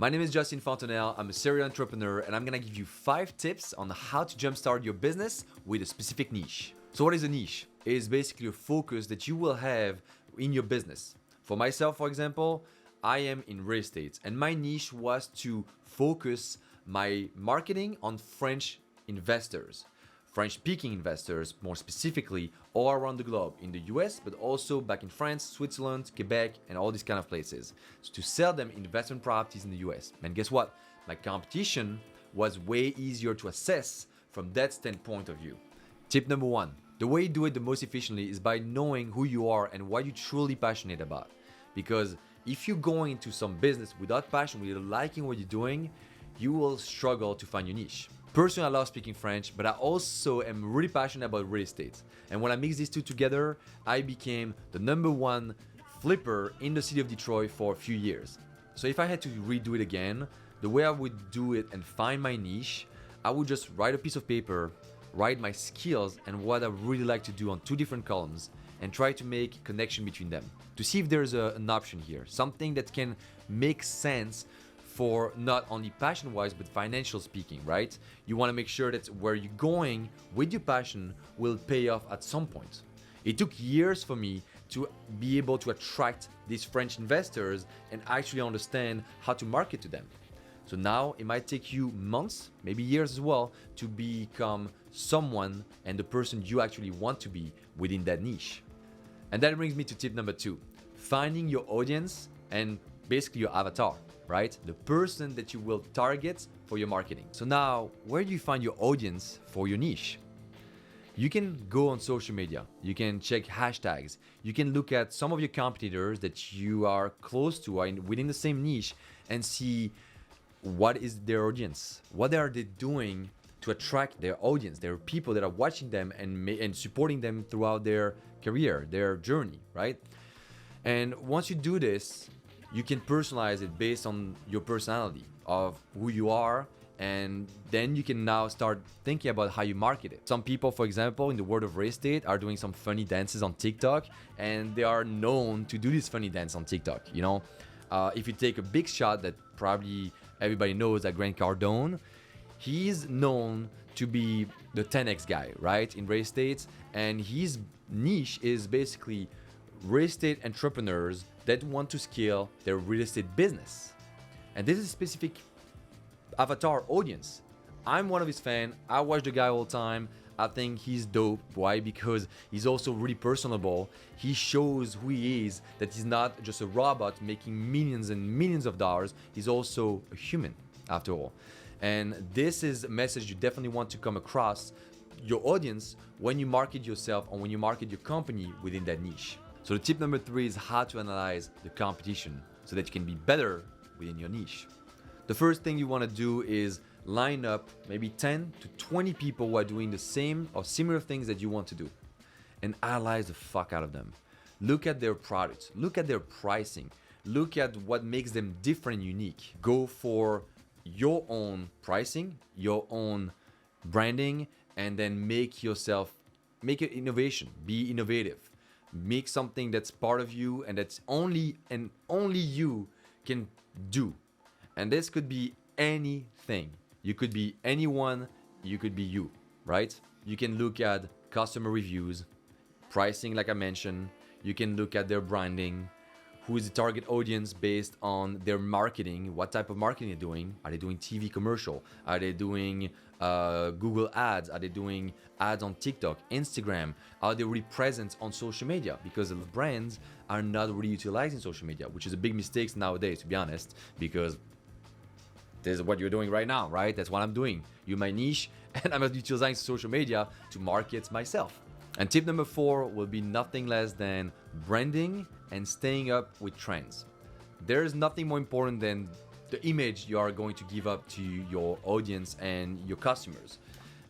My name is Justin Fontenelle. I'm a serial entrepreneur and I'm gonna give you 5 tips on how to jumpstart your business with a specific niche. So what is a niche? It is basically a focus that you will have in your business. For myself, for example, I am in real estate and my niche was to focus my marketing on French investors. French-speaking investors, more specifically, all around the globe, in the US, but also back in France, Switzerland, Quebec, and all these kind of places. So to sell them investment properties in the US. And guess what? My competition was way easier to assess from that standpoint of view. Tip number 1, the way you do it the most efficiently is by knowing who you are and what you're truly passionate about. Because if you go into some business without passion, without liking what you're doing, you will struggle to find your niche. Personally, I love speaking French, but I also am really passionate about real estate. And when I mix these two together, I became the #1 flipper in the city of Detroit for a few years. So if I had to redo it again, the way I would do it and find my niche, I would just write a piece of paper, write my skills and what I really like to do on 2 different columns and try to make a connection between them to see if there's an option here, something that can make sense for not only passion-wise, but financial speaking, right? You wanna make sure that where you're going with your passion will pay off at some point. It took years for me to be able to attract these French investors and actually understand how to market to them. So now it might take you months, maybe years as well, to become someone and the person you actually want to be within that niche. And that brings me to tip number 2, finding your audience and basically your avatar, right? The person that you will target for your marketing. So now, where do you find your audience for your niche? You can go on social media, you can check hashtags, you can look at some of your competitors that you are close to within the same niche and see what is their audience, what are they doing to attract their audience, their people that are watching them and supporting them throughout their career, their journey, right? And once you do this, you can personalize it based on your personality of who you are, and then you can now start thinking about how you market it. Some people, for example, in the world of real estate are doing some funny dances on TikTok, and they are known to do this funny dance on TikTok. You know, if you take a big shot that probably everybody knows, that Grant Cardone, he's known to be the 10x guy, right, in real estate, and his niche is basically real estate entrepreneurs that want to scale their real estate business. And this is a specific avatar audience. I'm one of his fans. I watch the guy all the time. I think he's dope. Why? Because he's also really personable. He shows who he is, that he's not just a robot making millions and millions of dollars. He's also a human, after all. And this is a message you definitely want to come across your audience when you market yourself or when you market your company within that niche. So the tip number 3 is how to analyze the competition so that you can be better within your niche. The first thing you want to do is line up maybe 10 to 20 people who are doing the same or similar things that you want to do and analyze the fuck out of them. Look at their products, look at their pricing, look at what makes them different and unique. Go for your own pricing, your own branding, and then make it innovation, be innovative. Make something that's part of you and that's only you can do. And this could be anything. You could be anyone, you could be you, right? You can look at customer reviews, pricing like I mentioned. You can look at their branding, who is the target audience based on their marketing, what type of marketing they're doing. Are they doing TV commercial? Are they doing Google ads? Are they doing ads on TikTok, Instagram? Are they really present on social media? Because the brands are not really utilizing social media, which is a big mistake nowadays, to be honest, because this is what you're doing right now, right? That's what I'm doing. You're my niche and I'm utilizing social media to market myself. And tip number 4 will be nothing less than branding and staying up with trends. There is nothing more important than the image you are going to give up to your audience and your customers.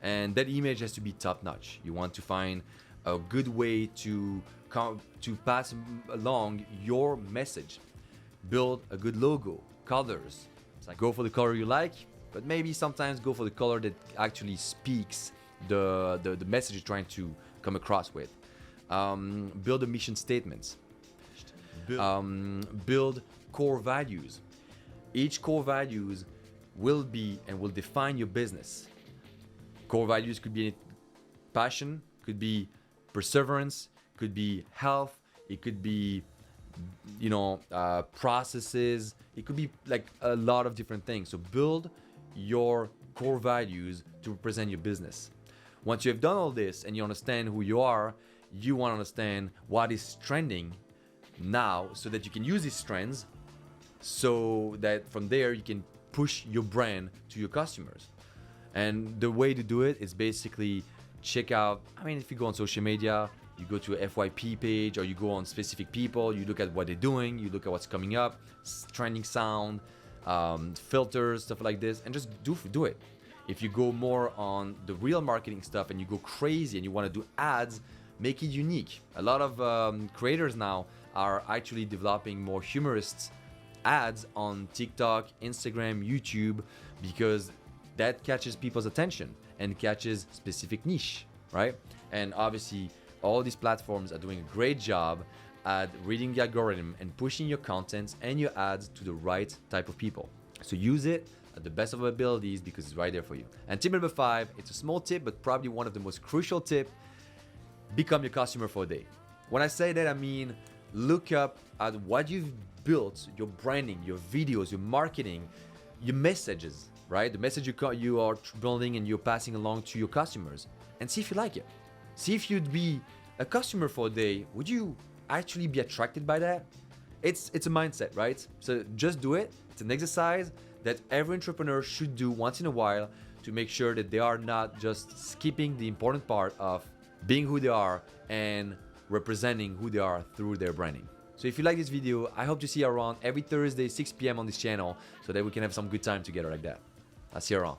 And that image has to be top notch. You want to find a good way to pass along your message. Build a good logo, colors. It's like go for the color you like, but maybe sometimes go for the color that actually speaks the message you're trying to come across with. Build a mission statement. Build core values. Each core values will be and will define your business. Core values could be passion, could be perseverance, could be health, it could be processes, it could be like a lot of different things. So build your core values to represent your business. Once you have done all this and you understand who you are, you want to understand what is trending now so that you can use these trends so that from there you can push your brand to your customers. And the way to do it is basically check out, if you go on social media, you go to a FYP page, or you go on specific people, you look at what they're doing, you look at what's coming up, trending sound, filters, stuff like this, and just do it. If you go more on the real marketing stuff and you go crazy and you want to do ads, make it unique. A lot of creators now are actually developing more humorous ads on TikTok, Instagram, YouTube, because that catches people's attention and catches specific niche, right? And obviously all these platforms are doing a great job at reading the algorithm and pushing your content and your ads to the right type of people. So use it at the best of your abilities because it's right there for you. And tip number 5, it's a small tip, but probably one of the most crucial tips: become your customer for a day. When I say that, I mean look up at what you've built, your branding, your videos, your marketing, your messages, right? The message you are building and you're passing along to your customers, and see if you like it. See if you'd be a customer for a day. Would you actually be attracted by that? It's a mindset, right? So just do it. It's an exercise that every entrepreneur should do once in a while to make sure that they are not just skipping the important part of being who they are and representing who they are through their branding. So if you like this video, I hope to see you around every Thursday, 6 p.m. on this channel so that we can have some good time together like that. I'll see you around.